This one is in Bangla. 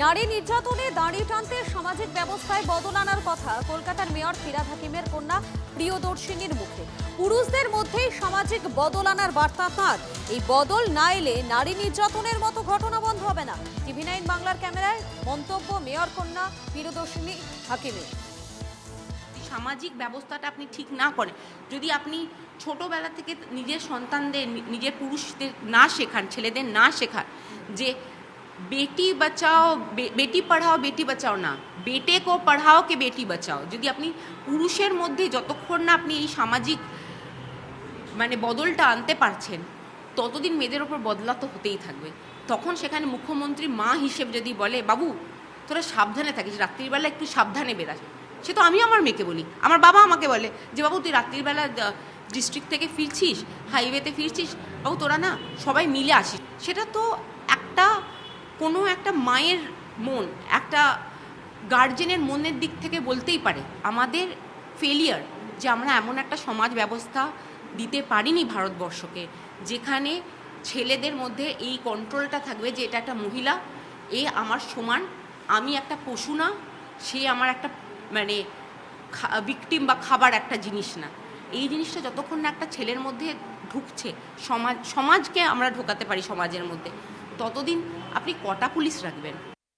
নারী নির্যাতনে দাঁড়ি টানতে সামাজিক ব্যবস্থায় বদল আনার কথা কলকাতার মেয়র ফিরহাদ হাকিমের কন্যা প্রিয়দর্শিনীর মুখে। পুরুষদের মধ্যেই সামাজিক বদল আনার বার্তা তাঁর। এই বদল না এলে নারী নির্যাতনের মতো ঘটনা বন্ধ হবে না। টিভি9 বাংলার ক্যামেরায় মন্তব্য মেয়র কন্যা প্রিয়দর্শিনী হাকিমের। সামাজিক ব্যবস্থাটা আপনি ঠিক না করেন, যদি আপনি ছোটবেলা থেকে নিজের সন্তানদের, নিজের পুরুষদের না শেখান, ছেলেদের না শেখান যে বেটি বাঁচাও, বেটি পড়াও বেটি বাঁচাও না, বেটে কো পড়াও কে বেটি বাঁচাও, যদি আপনি পুরুষের মধ্যে যতক্ষণ না আপনি এই সামাজিক বদলটা আনতে পারছেন, ততদিন মেয়েদের ওপর বদলা তো হতেই থাকবে। তখন সেখানে মুখ্যমন্ত্রী মা হিসেবে যদি বলে, বাবু তোরা সাবধানে থাকিস, রাত্রিবেলা একটু সাবধানে বেরাস, সে তো আমি আমার মেয়েকে বলি, আমার বাবা আমাকে বলে যে বাবু তুই রাত্রিবেলা ডিস্ট্রিক্ট থেকে ফিরছিস, হাইওয়েতে ফিরছিস, বাবু তোরা না সবাই মিলে আসিস। সেটা তো কোনো একটা মায়ের মন, একটা গার্জেনের মনের দিক থেকে বলতেই পারে আমাদের ফেলিয়ার, যে আমরা এমন একটা সমাজ ব্যবস্থা দিতে পারিনি ভারতবর্ষকে, যেখানে ছেলেদের মধ্যে এই কন্ট্রোলটা থাকবে যে এটা একটা মহিলা, এ আমার সমান, আমি একটা পশু না, সে আমার একটা ভিকটিম বা খাবার একটা জিনিস না। এই জিনিসটা যতক্ষণ না একটা ছেলের মধ্যে ঢুকছে, সমাজকে আমরা ঢোকাতে পারি সমাজের মধ্যে, ততদিন আপনি কটা পুলিশ রাখবেন?